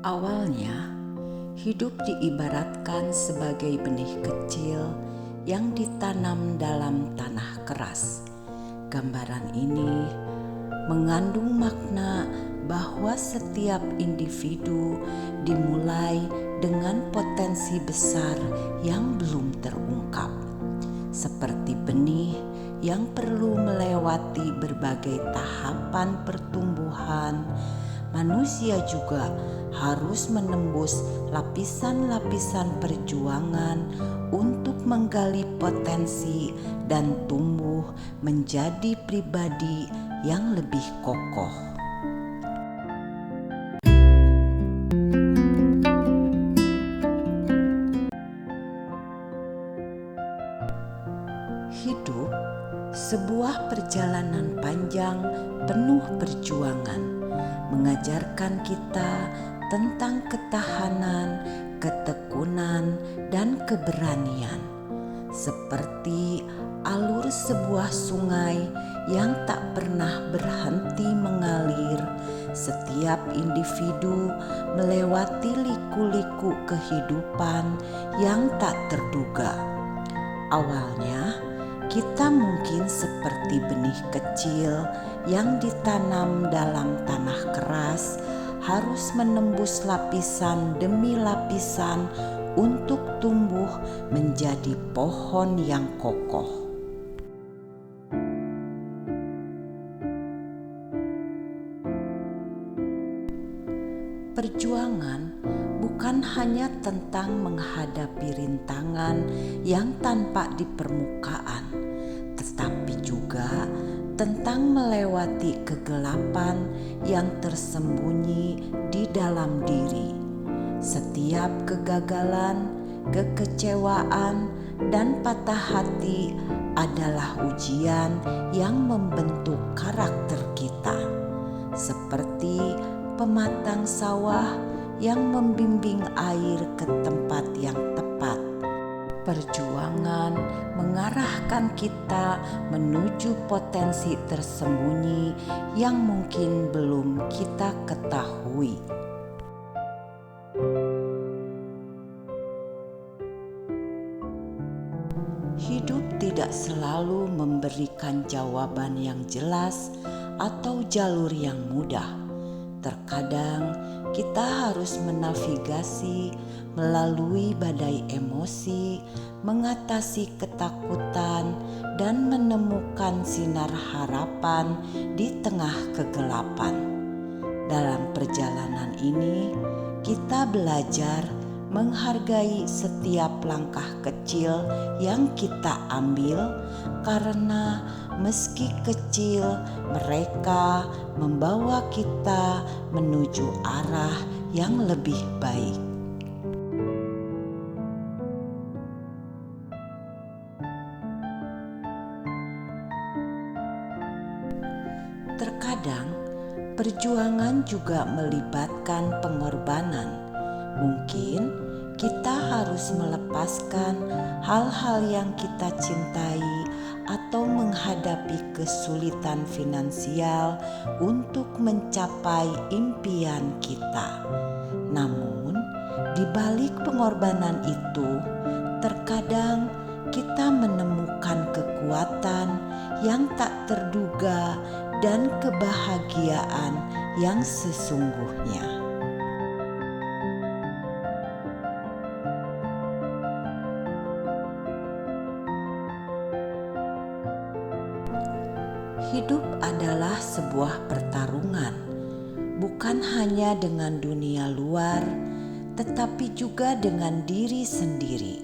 Awalnya, hidup diibaratkan sebagai benih kecil yang ditanam dalam tanah keras. Gambaran ini mengandung makna bahwa setiap individu dimulai dengan potensi besar yang belum terungkap. Seperti benih yang perlu melewati berbagai tahapan pertumbuhan, manusia juga harus menembus lapisan-lapisan perjuangan untuk menggali potensi dan tumbuh menjadi pribadi yang lebih kokoh. Hidup sebuah perjalanan panjang penuh perjuangan, mengajarkan kita tentang ketahanan, ketekunan, dan keberanian. Seperti alur sebuah sungai yang tak pernah berhenti mengalir, setiap individu melewati liku-liku kehidupan yang tak terduga. Awalnya, kita mungkin seperti benih kecil yang ditanam dalam tanah keras, harus menembus lapisan demi lapisan untuk tumbuh menjadi pohon yang kokoh. Perjuangan bukan hanya tentang menghadapi rintangan yang tampak di permukaan, tetapi juga tentang melewati kegelapan yang tersembunyi di dalam diri. Setiap kegagalan, kekecewaan, dan patah hati adalah ujian yang membentuk karakter kita. Seperti pematang sawah yang membimbing air ke tempat yang tepat. Perjuangan mengarahkan kita menuju potensi tersembunyi yang mungkin belum kita ketahui. Hidup tidak selalu memberikan jawaban yang jelas atau jalur yang mudah. Terkadang kita harus menavigasi melalui badai emosi, mengatasi ketakutan, dan menemukan sinar harapan di tengah kegelapan. Dalam perjalanan ini, kita belajar menghargai setiap langkah kecil yang kita ambil, karena meski kecil, mereka membawa kita menuju arah yang lebih baik. Terkadang, perjuangan juga melibatkan pengorbanan. Mungkin kita harus melepaskan hal-hal yang kita cintai atau menghadapi kesulitan finansial untuk mencapai impian kita. Namun, di balik pengorbanan itu, terkadang kita menemukan kekuatan yang tak terduga dan kebahagiaan yang sesungguhnya. Hidup adalah sebuah pertarungan, bukan hanya dengan dunia luar, tetapi juga dengan diri sendiri.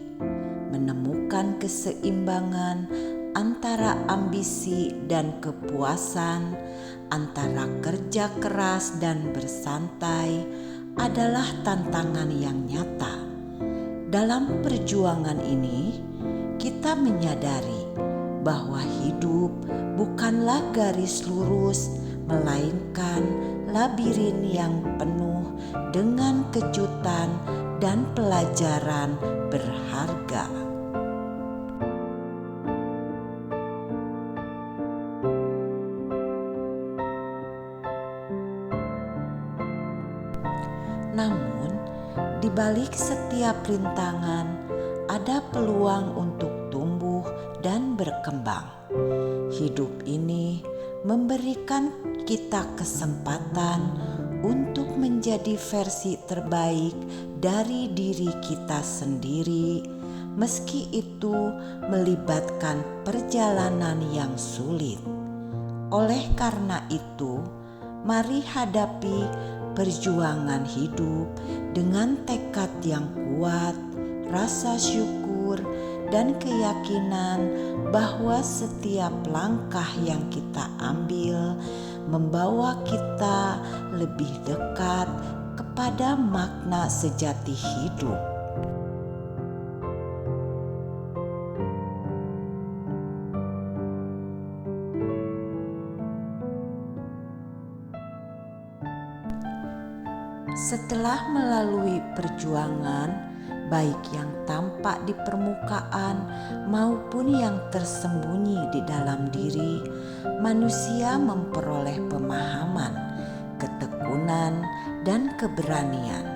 Menemukan keseimbangan antara ambisi dan kepuasan, antara kerja keras dan bersantai adalah tantangan yang nyata. Dalam perjuangan ini, kita menyadari bahwa hidup bukanlah garis lurus, melainkan labirin yang penuh dengan kejutan dan pelajaran berharga. Namun, di balik setiap rintangan ada peluang untuk tumbuh dan berkembang. Hidup ini memberikan kita kesempatan untuk menjadi versi terbaik dari diri kita sendiri, meski itu melibatkan perjalanan yang sulit. Oleh karena itu, mari hadapi perjuangan hidup dengan tekad yang kuat, rasa syukur, dan keyakinan bahwa setiap langkah yang kita ambil membawa kita lebih dekat kepada makna sejati hidup. Setelah melalui perjuangan, baik yang tampak di permukaan maupun yang tersembunyi di dalam diri, manusia memperoleh pemahaman, ketekunan, dan keberanian.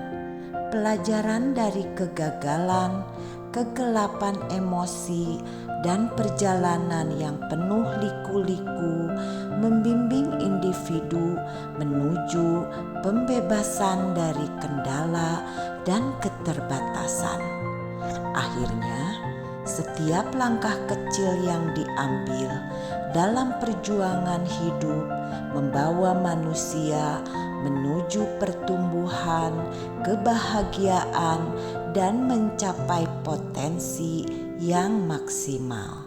Pelajaran dari kegagalan, kegelapan emosi, dan perjalanan yang penuh liku-liku membimbing individu menuju pembebasan dari kendala dan keterbatasan. Akhirnya, setiap langkah kecil yang diambil dalam perjuangan hidup membawa manusia menuju pertumbuhan, kebahagiaan, dan mencapai potensi yang maksimal.